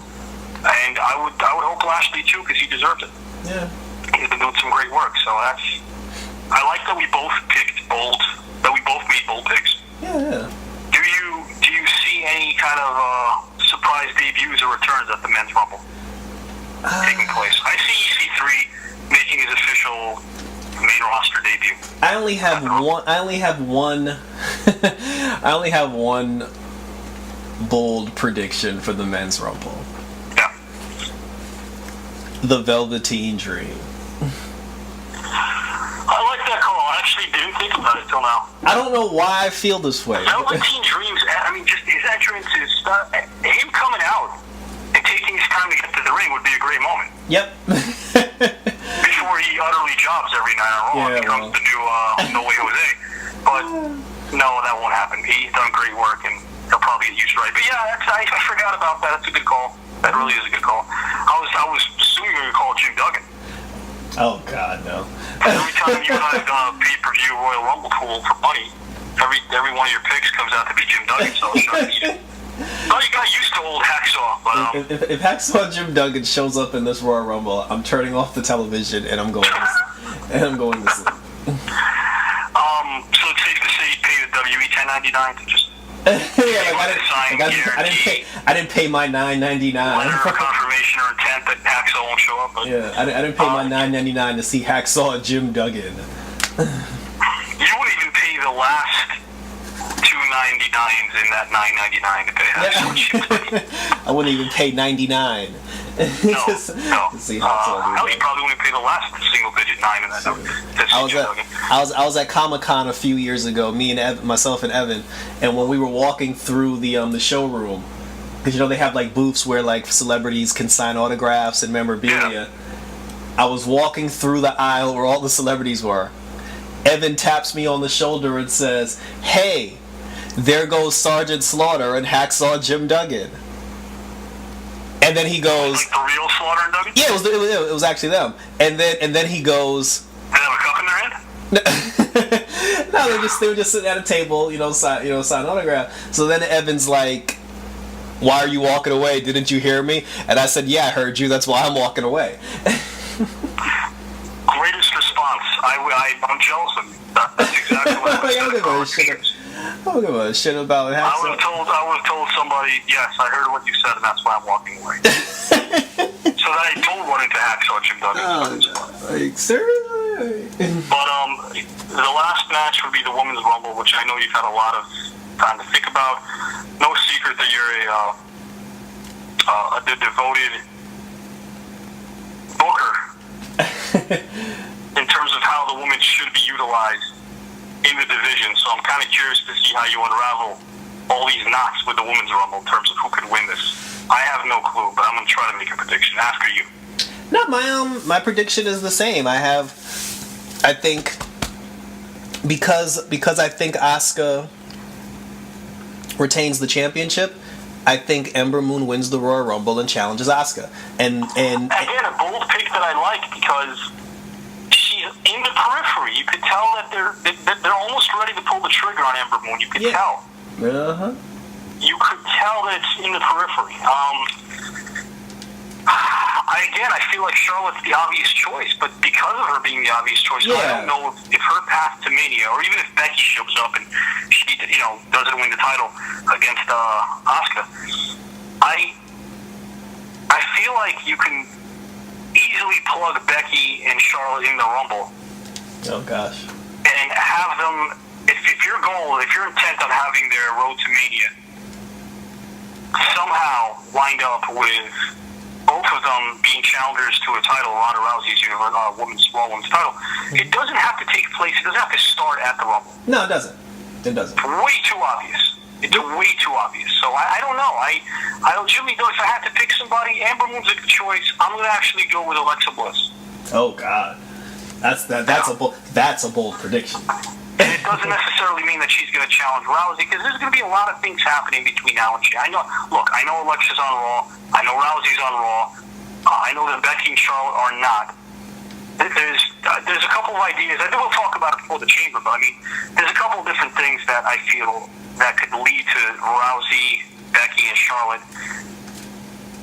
and I would hope Lashley too because he deserves it. Yeah. He's been doing some great work, so I like that we both picked bold, that we both made bold picks. Yeah. Do you see any kind of surprise debuts or returns at the Men's Rumble taking place? I see EC3 making his official main roster debut. I only have one bold prediction for the Men's Rumble. Yeah. The Velveteen Dream. I like that call. I actually didn't think about it till now. I don't know why I feel this way. Velveteen Dreams, I mean, just his entrance, him coming out and taking his time to get to the ring would be a great moment. Yep. Before he utterly jobs every night on Raw and becomes the new No Way Jose. But no, that won't happen. He's done great work and he'll probably get used right. But yeah, I forgot about that. That's a good call. That really is a good call. I was assuming we would call Jim Duggan. Oh God, no. Every time you and I have done a pay-per-view Royal Rumble pool for money, every one of your picks comes out to be Jim Duggan, so I was trying to get No, you got used to old Hacksaw, but if Hacksaw Jim Duggan shows up in this Royal Rumble, I'm turning off the television and I'm going to sleep. So it's safe to say you pay the WE $10.99 to just I didn't pay my $9.99. Letter of confirmation or intent that Hacksaw won't show up. But, yeah, I didn't pay my $9.99 to see Hacksaw Jim Duggan. You wouldn't even pay the last $2.99s in that $9.99 to pay Hacksaw Jim Duggan. I wouldn't even pay $99. No. To see Hacksaw. Hell, you probably wouldn't pay the last single-digit 9 in that number. I was at Comic-Con a few years ago, me and myself and Evan, and when we were walking through the showroom, because they have like booths where like celebrities can sign autographs and memorabilia. Yeah. I was walking through the aisle where all the celebrities were. Evan taps me on the shoulder and says, "Hey, there goes Sergeant Slaughter and Hacksaw Jim Duggan." And then he goes, like the real Slaughter and Duggan? Yeah, it was actually them. And then he goes, they have a cup in their hand? No, they were just sitting at a table, sign autograph. So then Evan's like, "Why are you walking away? Didn't you hear me?" And I said, "Yeah, I heard you. That's why I'm walking away." Greatest response. I'm jealous of you. That's exactly what I was I don't give a shit about it. I would have told somebody, yes, I heard what you said, and that's why I'm walking away. So then I told one into Hacksaw Jim Duggan. Like, seriously? But the last match would be the Women's Rumble, which I know you've had a lot of time to think about. No secret that you're a devoted booker in terms of how the women should be utilized in the division. So I'm kind of curious to see how you unravel all these knots with the Women's Rumble in terms of who could win this. I have no clue, but I'm going to try to make a prediction after you. No, my prediction is the same. I think because I think Asuka retains the championship, I think Ember Moon wins the Royal Rumble and challenges Asuka. And again, a bold pick that I like because she's in the periphery. You could tell that they're almost ready to pull the trigger on Ember Moon. You could tell. Uh-huh. you could tell that it's in the periphery. I feel like Charlotte's the obvious choice, but because of her being the obvious choice, I don't know if her path to Mania, or even if Becky shows up and she, doesn't win the title against Asuka, I feel like you can easily plug Becky and Charlotte in the Rumble. Oh gosh. And have them, if your intent on having their road to Mania somehow wind up with both of them being challengers to a title, Ronda Rousey's women's title, it doesn't have to take place, it doesn't have to start at the Rumble. No, it doesn't. It doesn't. It's way too obvious. It's way too obvious. So I don't know. I legitimately know if I had to pick somebody, Amber Moon's a good choice. I'm going to actually go with Alexa Bliss. Oh God. That's a bold prediction. And it doesn't necessarily mean that she's going to challenge Rousey, because there's going to be a lot of things happening between now and she. I know Alexa's on Raw. I know Rousey's on Raw. I know that Becky and Charlotte are not. There's a couple of ideas. I think we'll talk about it before the Chamber, but I mean, there's a couple of different things that I feel that could lead to Rousey, Becky, and Charlotte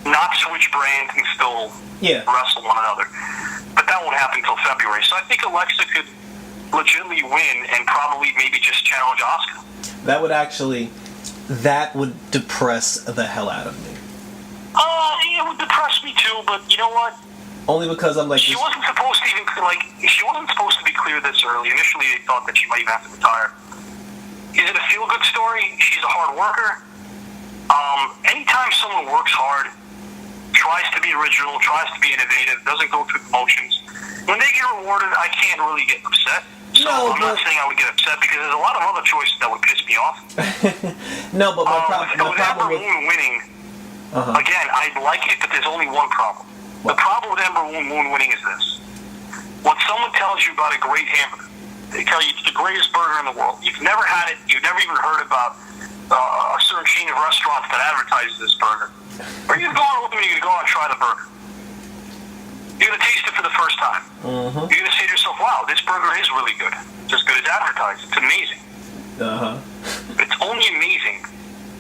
not switch brands and still wrestle one another. But that won't happen until February. So I think Alexa could legitimately win and probably maybe just challenge Asuka. That would depress the hell out of me. It would depress me too, but you know what? Only because I'm like, she wasn't supposed to be clear this early. Initially, they thought that she might even have to retire. Is it a feel-good story? She's a hard worker. Anytime someone works hard, tries to be original, tries to be innovative, doesn't go through the motions, when they get rewarded, I can't really get upset. So I'm not saying I would get upset, because there's a lot of other choices that would piss me off. No, but my problem with Moon winning, again, I'd like it, but there's only one problem. What? The problem with Ember Moon winning is this. When someone tells you about a great hamburger, they tell you it's the greatest burger in the world. You've never had it. You've never even heard about a certain chain of restaurants that advertises this burger. Are you going to go on with me? You're going to go on and try the burger. You're going to taste it for the first time. You're going to say to yourself, wow, this burger is really good. It's as good as advertised. It's amazing. It's only amazing,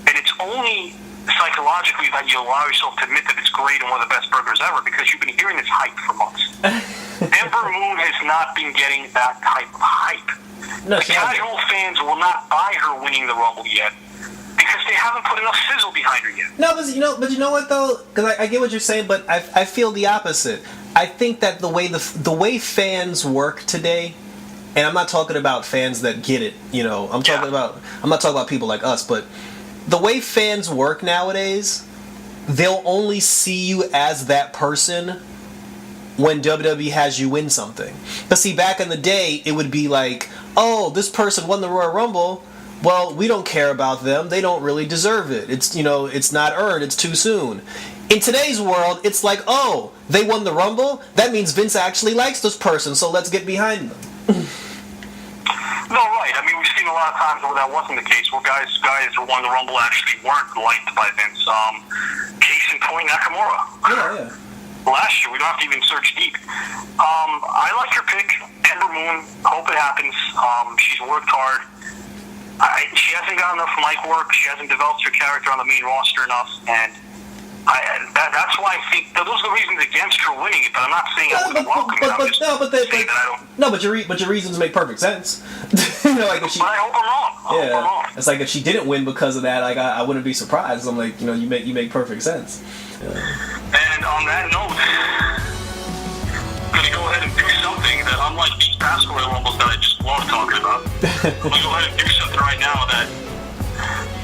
and it's only psychologically that you allow yourself to admit that it's great and one of the best burgers ever, because you've been hearing this hype for months. Ember Moon has not been getting that type of hype. No, the casual fans will not buy her winning the Rumble yet, because they haven't put enough sizzle behind her yet. No, but you know what though? Because I get what you're saying, but I feel the opposite. I think that the way fans work today, and I'm not talking about fans that get it. I'm not talking about people like us, but the way fans work nowadays, they'll only see you as that person when WWE has you win something. But see, back in the day, it would be like, oh, this person won the Royal Rumble. Well, we don't care about them. They don't really deserve it. It's not earned. It's too soon. In today's world, it's like, oh, they won the Rumble? That means Vince actually likes this person, so let's get behind them. No, right. I mean, we've seen a lot of times where that wasn't the case, where guys who won the Rumble actually weren't liked by Vince. Case in point, Nakamura. Yeah. Last year, we don't have to even search deep. I like your pick, Ember Moon. Hope it happens. She's worked hard. She hasn't got enough mic work. She hasn't developed her character on the main roster enough, and that's why I think those are the reasons against her winning it. But I'm not saying I wouldn't welcome it. I'm just saying that I don't. No, but your reasons make perfect sense. Like if she, but I hope I'm wrong. I hope I'm wrong. It's like if she didn't win because of that, like I wouldn't be surprised. I'm like, you make perfect sense. And on that note, I'm going to go ahead and do something that, unlike these past Royal Rumbles that I just love talking about, I'm going to go ahead and do something right now that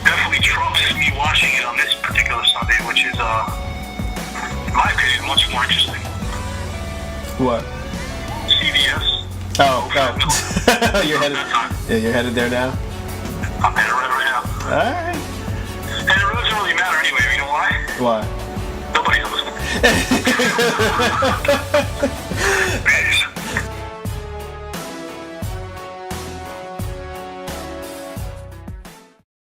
definitely trumps me watching it on this particular Sunday, which is, in my opinion, much more interesting. What? CVS. Oh, you're headed. Yeah, you're headed there now. I'm headed right now. All right. And it really doesn't really matter anyway. You know why? Why? Nobody's listening.